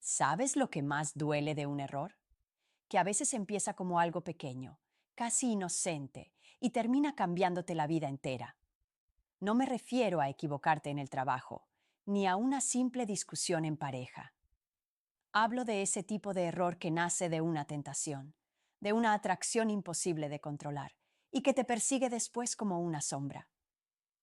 ¿Sabes lo que más duele de un error? Que a veces empieza como algo pequeño, casi inocente, y termina cambiándote la vida entera. No me refiero a equivocarte en el trabajo, ni a una simple discusión en pareja. Hablo de ese tipo de error que nace de una tentación, de una atracción imposible de controlar, y que te persigue después como una sombra.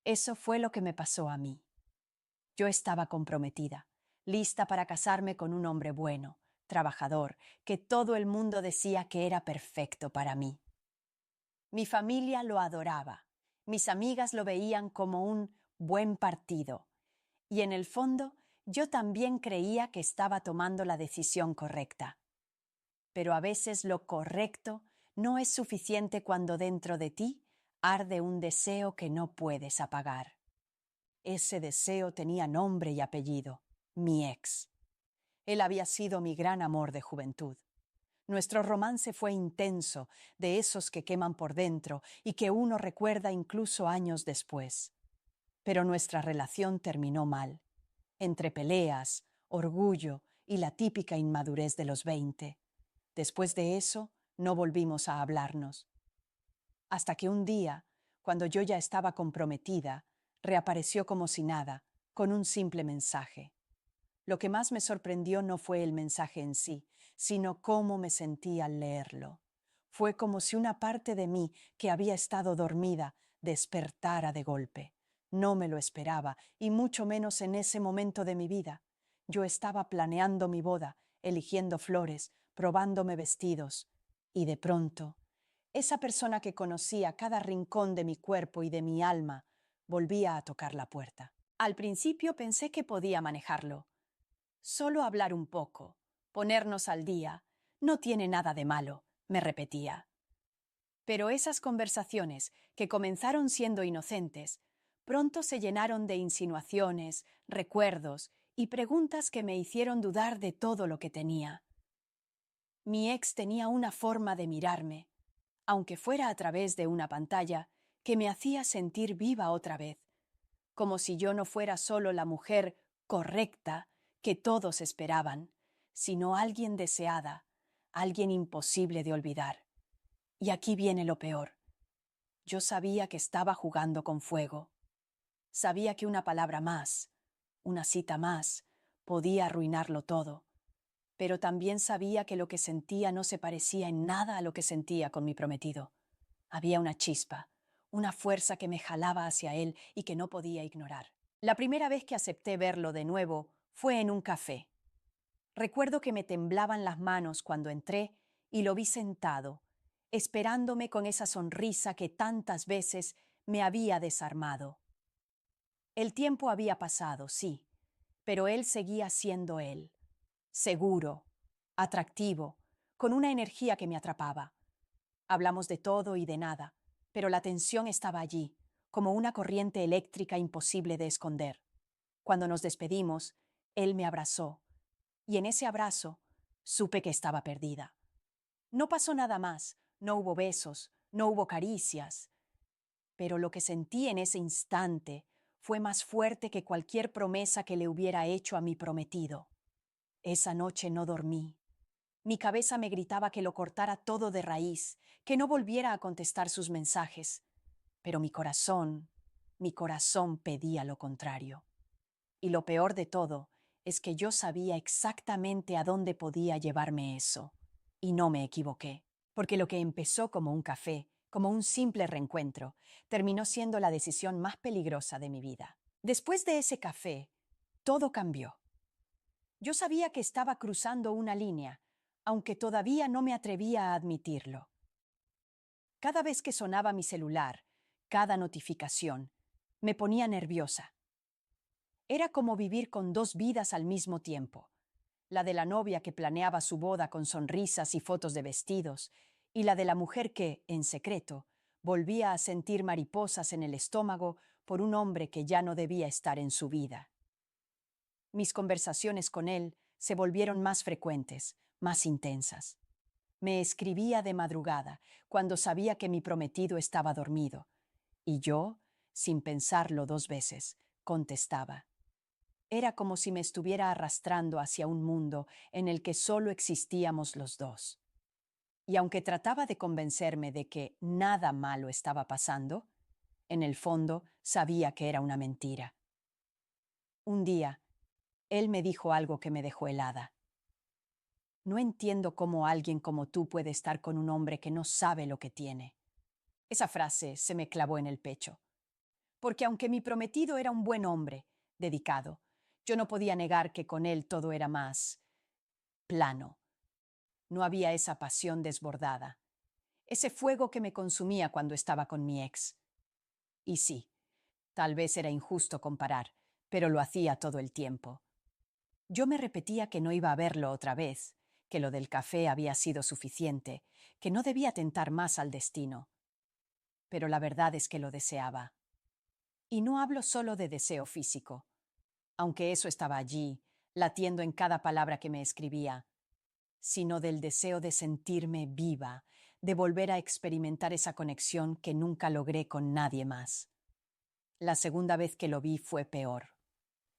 Eso fue lo que me pasó a mí. Yo estaba comprometida, lista para casarme con un hombre bueno, trabajador, que todo el mundo decía que era perfecto para mí. Mi familia lo adoraba, mis amigas lo veían como un buen partido, y en el fondo yo también creía que estaba tomando la decisión correcta. Pero a veces lo correcto no es suficiente cuando dentro de ti arde un deseo que no puedes apagar. Ese deseo tenía nombre y apellido, mi ex. Él había sido mi gran amor de juventud. Nuestro romance fue intenso, de esos que queman por dentro y que uno recuerda incluso años después. Pero nuestra relación terminó mal, entre peleas, orgullo y la típica inmadurez de los 20. Después de eso, no volvimos a hablarnos. Hasta que un día, cuando yo ya estaba comprometida, reapareció como si nada, con un simple mensaje. Lo que más me sorprendió no fue el mensaje en sí, sino cómo me sentí al leerlo. Fue como si una parte de mí, que había estado dormida, despertara de golpe. No me lo esperaba, y mucho menos en ese momento de mi vida. Yo estaba planeando mi boda, eligiendo flores, probándome vestidos, y de pronto, esa persona que conocía cada rincón de mi cuerpo y de mi alma volvía a tocar la puerta. Al principio pensé que podía manejarlo. Solo hablar un poco, ponernos al día, no tiene nada de malo, me repetía. Pero esas conversaciones, que comenzaron siendo inocentes, pronto se llenaron de insinuaciones, recuerdos y preguntas que me hicieron dudar de todo lo que tenía. Mi ex tenía una forma de mirarme, aunque fuera a través de una pantalla, que me hacía sentir viva otra vez, como si yo no fuera solo la mujer correcta que todos esperaban, sino alguien deseada, alguien imposible de olvidar. Y aquí viene lo peor. Yo sabía que estaba jugando con fuego. Sabía que una palabra más, una cita más, podía arruinarlo todo. Pero también sabía que lo que sentía no se parecía en nada a lo que sentía con mi prometido. Había una chispa, una fuerza que me jalaba hacia él y que no podía ignorar. La primera vez que acepté verlo de nuevo fue en un café. Recuerdo que me temblaban las manos cuando entré y lo vi sentado, esperándome con esa sonrisa que tantas veces me había desarmado. El tiempo había pasado, sí, pero él seguía siendo él, seguro, atractivo, con una energía que me atrapaba. Hablamos de todo y de nada, pero la tensión estaba allí, como una corriente eléctrica imposible de esconder. Cuando nos despedimos, él me abrazó, y en ese abrazo supe que estaba perdida. No pasó nada más, no hubo besos, no hubo caricias, pero lo que sentí en ese instante fue más fuerte que cualquier promesa que le hubiera hecho a mi prometido. Esa noche no dormí. Mi cabeza me gritaba que lo cortara todo de raíz, que no volviera a contestar sus mensajes, pero mi corazón pedía lo contrario. Y lo peor de todo es que yo sabía exactamente a dónde podía llevarme eso. Y no me equivoqué, porque lo que empezó como un café, como un simple reencuentro, terminó siendo la decisión más peligrosa de mi vida. Después de ese café, todo cambió. Yo sabía que estaba cruzando una línea, aunque todavía no me atrevía a admitirlo. Cada vez que sonaba mi celular, cada notificación, me ponía nerviosa. Era como vivir con dos vidas al mismo tiempo, la de la novia que planeaba su boda con sonrisas y fotos de vestidos, y la de la mujer que, en secreto, volvía a sentir mariposas en el estómago por un hombre que ya no debía estar en su vida. Mis conversaciones con él se volvieron más frecuentes, más intensas. Me escribía de madrugada, cuando sabía que mi prometido estaba dormido, y yo, sin pensarlo dos veces, contestaba. Era como si me estuviera arrastrando hacia un mundo en el que solo existíamos los dos. Y aunque trataba de convencerme de que nada malo estaba pasando, en el fondo sabía que era una mentira. Un día, él me dijo algo que me dejó helada. No entiendo cómo alguien como tú puede estar con un hombre que no sabe lo que tiene. Esa frase se me clavó en el pecho. Porque aunque mi prometido era un buen hombre, dedicado, yo no podía negar que con él todo era más plano. No había esa pasión desbordada, ese fuego que me consumía cuando estaba con mi ex. Y sí, tal vez era injusto comparar, pero lo hacía todo el tiempo. Yo me repetía que no iba a verlo otra vez, que lo del café había sido suficiente, que no debía tentar más al destino. Pero la verdad es que lo deseaba. Y no hablo solo de deseo físico, aunque eso estaba allí, latiendo en cada palabra que me escribía, sino del deseo de sentirme viva, de volver a experimentar esa conexión que nunca logré con nadie más. La segunda vez que lo vi fue peor,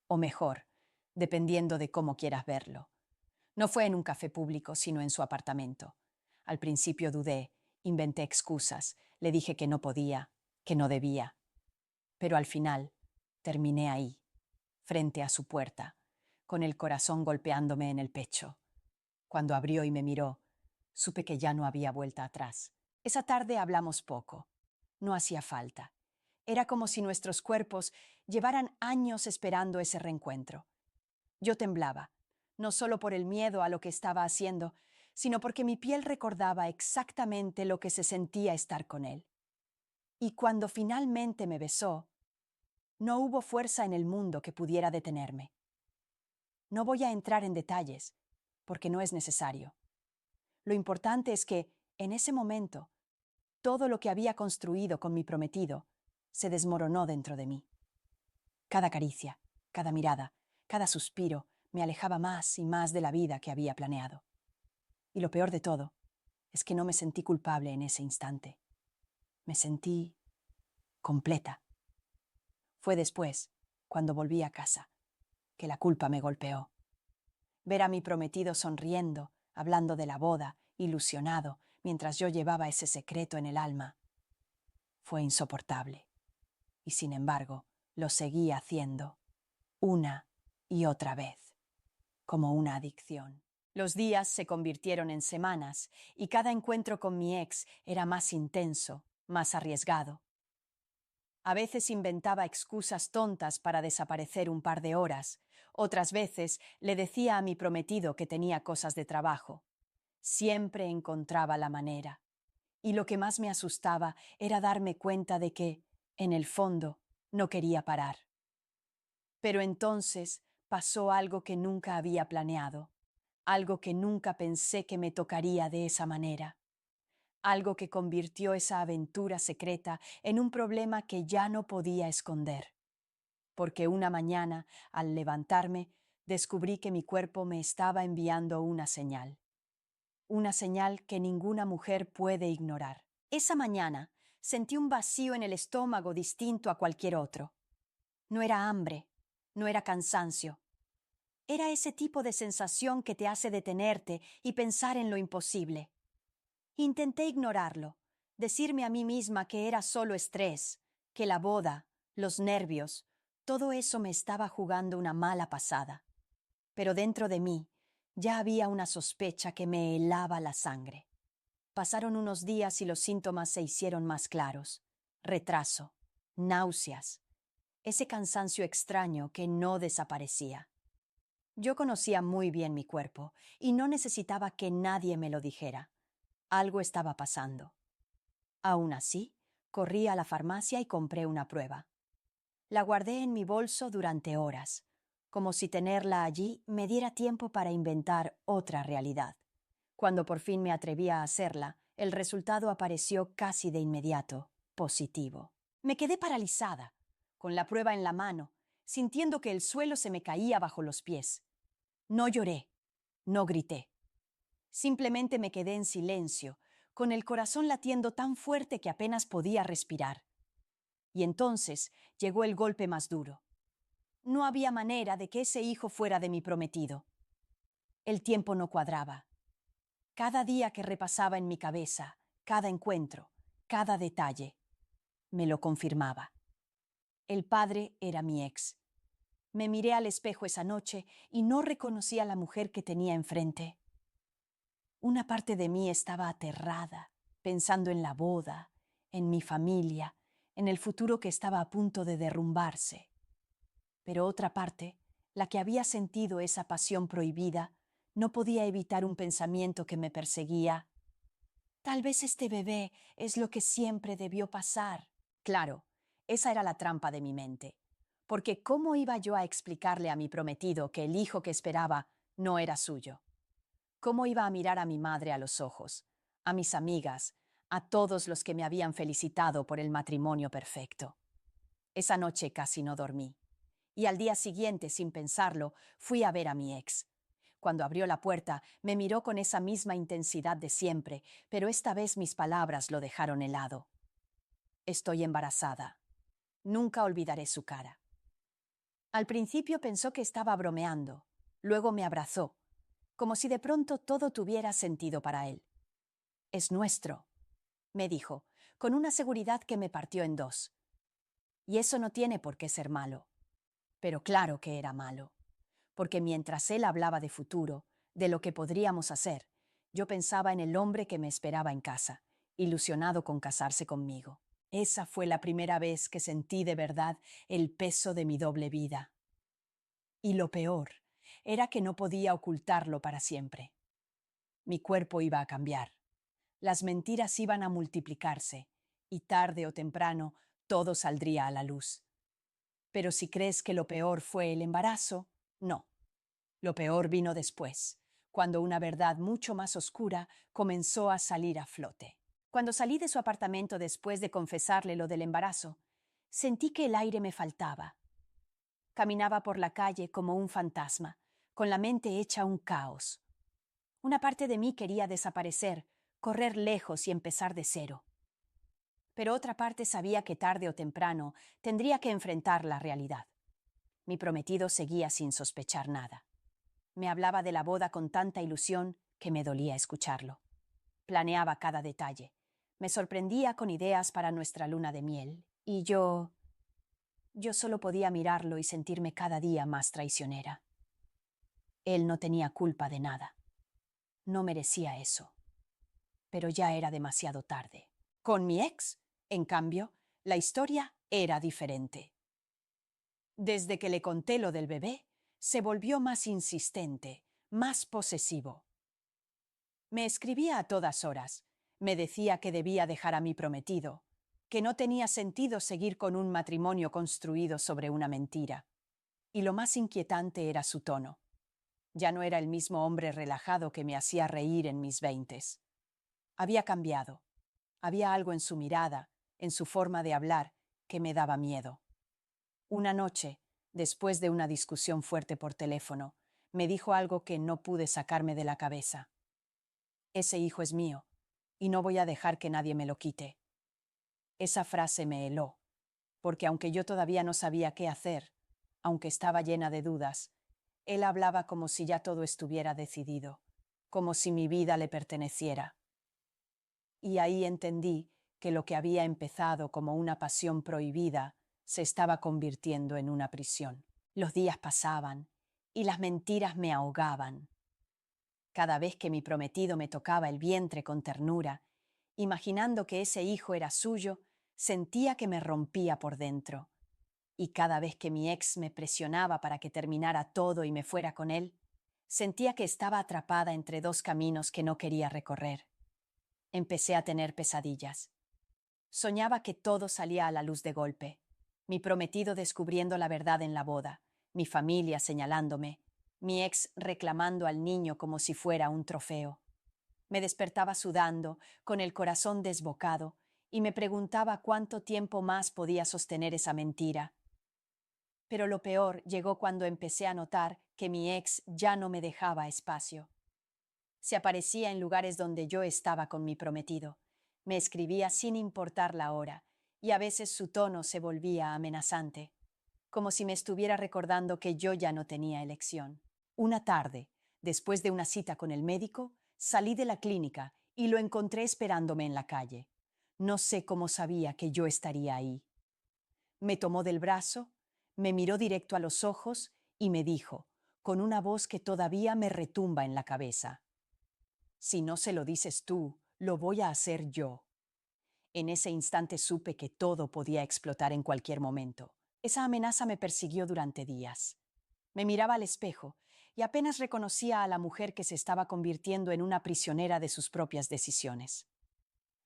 o mejor, dependiendo de cómo quieras verlo. No fue en un café público, sino en su apartamento. Al principio dudé, inventé excusas, le dije que no podía, que no debía. Pero al final, terminé ahí, frente a su puerta, con el corazón golpeándome en el pecho. Cuando abrió y me miró, supe que ya no había vuelta atrás. Esa tarde hablamos poco. No hacía falta. Era como si nuestros cuerpos llevaran años esperando ese reencuentro. Yo temblaba, no solo por el miedo a lo que estaba haciendo, sino porque mi piel recordaba exactamente lo que se sentía estar con él. Y cuando finalmente me besó, no hubo fuerza en el mundo que pudiera detenerme. No voy a entrar en detalles, porque no es necesario. Lo importante es que, en ese momento, todo lo que había construido con mi prometido se desmoronó dentro de mí. Cada caricia, cada mirada, cada suspiro me alejaba más y más de la vida que había planeado. Y lo peor de todo es que no me sentí culpable en ese instante. Me sentí completa. Fue después, cuando volví a casa, que la culpa me golpeó. Ver a mi prometido sonriendo, hablando de la boda, ilusionado, mientras yo llevaba ese secreto en el alma, fue insoportable. Y sin embargo, lo seguí haciendo, una y otra vez, como una adicción. Los días se convirtieron en semanas y cada encuentro con mi ex era más intenso, más arriesgado. A veces inventaba excusas tontas para desaparecer un par de horas. Otras veces le decía a mi prometido que tenía cosas de trabajo. Siempre encontraba la manera. Y lo que más me asustaba era darme cuenta de que, en el fondo, no quería parar. Pero entonces pasó algo que nunca había planeado, algo que nunca pensé que me tocaría de esa manera, algo que convirtió esa aventura secreta en un problema que ya no podía esconder. Porque una mañana, al levantarme, descubrí que mi cuerpo me estaba enviando una señal que ninguna mujer puede ignorar. Esa mañana sentí un vacío en el estómago distinto a cualquier otro. No era hambre, no era cansancio. Era ese tipo de sensación que te hace detenerte y pensar en lo imposible. Intenté ignorarlo, decirme a mí misma que era solo estrés, que la boda, los nervios, todo eso me estaba jugando una mala pasada. Pero dentro de mí ya había una sospecha que me helaba la sangre. Pasaron unos días y los síntomas se hicieron más claros. Retraso, náuseas, ese cansancio extraño que no desaparecía. Yo conocía muy bien mi cuerpo y no necesitaba que nadie me lo dijera. Algo estaba pasando. Aún así, corrí a la farmacia y compré una prueba. La guardé en mi bolso durante horas, como si tenerla allí me diera tiempo para inventar otra realidad. Cuando por fin me atreví a hacerla, el resultado apareció casi de inmediato, positivo. Me quedé paralizada, con la prueba en la mano, sintiendo que el suelo se me caía bajo los pies. No lloré, no grité. Simplemente me quedé en silencio, con el corazón latiendo tan fuerte que apenas podía respirar. Y entonces llegó el golpe más duro. No había manera de que ese hijo fuera de mi prometido. El tiempo no cuadraba. Cada día que repasaba en mi cabeza, cada encuentro, cada detalle, me lo confirmaba. El padre era mi ex. Me miré al espejo esa noche y no reconocí a la mujer que tenía enfrente. Una parte de mí estaba aterrada, pensando en la boda, en mi familia, en el futuro que estaba a punto de derrumbarse. Pero otra parte, la que había sentido esa pasión prohibida, no podía evitar un pensamiento que me perseguía. Tal vez este bebé es lo que siempre debió pasar. Claro, esa era la trampa de mi mente. Porque ¿cómo iba yo a explicarle a mi prometido que el hijo que esperaba no era suyo? ¿Cómo iba a mirar a mi madre a los ojos, a mis amigas, a todos los que me habían felicitado por el matrimonio perfecto? Esa noche casi no dormí. Y al día siguiente, sin pensarlo, fui a ver a mi ex. Cuando abrió la puerta, me miró con esa misma intensidad de siempre, pero esta vez mis palabras lo dejaron helado. Estoy embarazada. Nunca olvidaré su cara. Al principio pensó que estaba bromeando, luego me abrazó, como si de pronto todo tuviera sentido para él. Es nuestro, me dijo, con una seguridad que me partió en dos. Y eso no tiene por qué ser malo. Pero claro que era malo, porque mientras él hablaba de futuro, de lo que podríamos hacer, yo pensaba en el hombre que me esperaba en casa, ilusionado con casarse conmigo. Esa fue la primera vez que sentí de verdad el peso de mi doble vida. Y lo peor era que no podía ocultarlo para siempre. Mi cuerpo iba a cambiar. Las mentiras iban a multiplicarse, y tarde o temprano todo saldría a la luz. Pero si crees que lo peor fue el embarazo, no. Lo peor vino después, cuando una verdad mucho más oscura comenzó a salir a flote. Cuando salí de su apartamento después de confesarle lo del embarazo, sentí que el aire me faltaba. Caminaba por la calle como un fantasma, con la mente hecha un caos. Una parte de mí quería desaparecer, correr lejos y empezar de cero. Pero otra parte sabía que tarde o temprano tendría que enfrentar la realidad. Mi prometido seguía sin sospechar nada. Me hablaba de la boda con tanta ilusión que me dolía escucharlo. Planeaba cada detalle. Me sorprendía con ideas para nuestra luna de miel. Y yo solo podía mirarlo y sentirme cada día más traicionera. Él no tenía culpa de nada. No merecía eso. Pero ya era demasiado tarde. Con mi ex, en cambio, la historia era diferente. Desde que le conté lo del bebé, se volvió más insistente, más posesivo. Me escribía a todas horas. Me decía que debía dejar a mi prometido, que no tenía sentido seguir con un matrimonio construido sobre una mentira. Y lo más inquietante era su tono. Ya no era el mismo hombre relajado que me hacía reír en mis 20. Había cambiado. Había algo en su mirada, en su forma de hablar, que me daba miedo. Una noche, después de una discusión fuerte por teléfono, me dijo algo que no pude sacarme de la cabeza. Ese hijo es mío, y no voy a dejar que nadie me lo quite. Esa frase me heló, porque aunque yo todavía no sabía qué hacer, aunque estaba llena de dudas, él hablaba como si ya todo estuviera decidido, como si mi vida le perteneciera. Y ahí entendí que lo que había empezado como una pasión prohibida se estaba convirtiendo en una prisión. Los días pasaban y las mentiras me ahogaban. Cada vez que mi prometido me tocaba el vientre con ternura, imaginando que ese hijo era suyo, sentía que me rompía por dentro. Y cada vez que mi ex me presionaba para que terminara todo y me fuera con él, sentía que estaba atrapada entre dos caminos que no quería recorrer. Empecé a tener pesadillas. Soñaba que todo salía a la luz de golpe. Mi prometido descubriendo la verdad en la boda, mi familia señalándome, mi ex reclamando al niño como si fuera un trofeo. Me despertaba sudando, con el corazón desbocado, y me preguntaba cuánto tiempo más podía sostener esa mentira. Pero lo peor llegó cuando empecé a notar que mi ex ya no me dejaba espacio. Se aparecía en lugares donde yo estaba con mi prometido. Me escribía sin importar la hora, y a veces su tono se volvía amenazante, como si me estuviera recordando que yo ya no tenía elección. Una tarde, después de una cita con el médico, salí de la clínica y lo encontré esperándome en la calle. No sé cómo sabía que yo estaría ahí. Me tomó del brazo, me miró directo a los ojos y me dijo, con una voz que todavía me retumba en la cabeza: si no se lo dices tú, lo voy a hacer yo. En ese instante supe que todo podía explotar en cualquier momento. Esa amenaza me persiguió durante días. Me miraba al espejo y apenas reconocía a la mujer que se estaba convirtiendo en una prisionera de sus propias decisiones.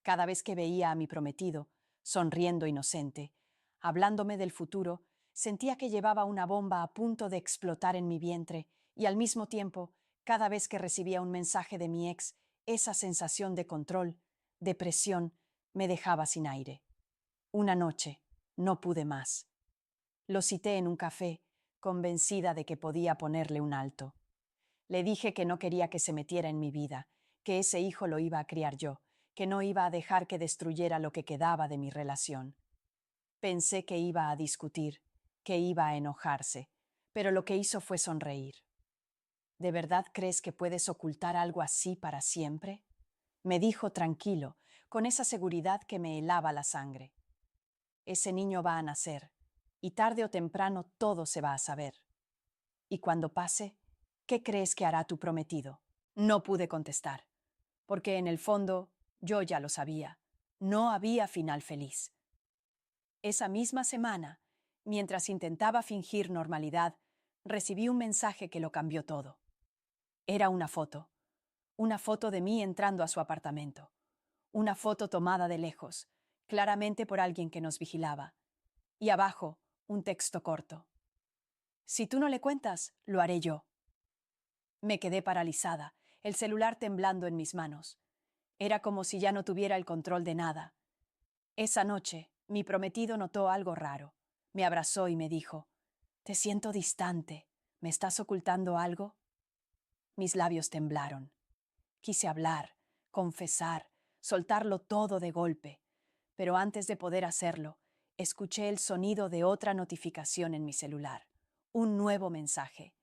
Cada vez que veía a mi prometido, sonriendo inocente, hablándome del futuro, sentía que llevaba una bomba a punto de explotar en mi vientre y al mismo tiempo, cada vez que recibía un mensaje de mi ex, esa sensación de control, de presión, me dejaba sin aire. Una noche, no pude más. Lo cité en un café, convencida de que podía ponerle un alto. Le dije que no quería que se metiera en mi vida, que ese hijo lo iba a criar yo, que no iba a dejar que destruyera lo que quedaba de mi relación. Pensé que iba a discutir, que iba a enojarse, pero lo que hizo fue sonreír. ¿De verdad crees que puedes ocultar algo así para siempre? Me dijo tranquilo, con esa seguridad que me helaba la sangre. Ese niño va a nacer, y tarde o temprano todo se va a saber. Y cuando pase, ¿qué crees que hará tu prometido? No pude contestar, porque en el fondo yo ya lo sabía. No había final feliz. Esa misma semana, mientras intentaba fingir normalidad, recibí un mensaje que lo cambió todo. Era una foto de mí entrando a su apartamento, una foto tomada de lejos, claramente por alguien que nos vigilaba, y abajo un texto corto. Si tú no le cuentas, lo haré yo. Me quedé paralizada, el celular temblando en mis manos. Era como si ya no tuviera el control de nada. Esa noche, mi prometido notó algo raro. Me abrazó y me dijo: «Te siento distante. ¿Me estás ocultando algo?» Mis labios temblaron. Quise hablar, confesar, soltarlo todo de golpe. Pero antes de poder hacerlo, escuché el sonido de otra notificación en mi celular. Un nuevo mensaje.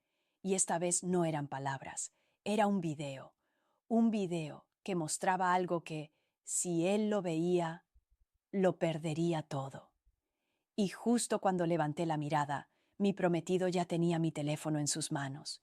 Y esta vez no eran palabras, era un video. Un video que mostraba algo que, si él lo veía, lo perdería todo. Y justo cuando levanté la mirada, mi prometido ya tenía mi teléfono en sus manos.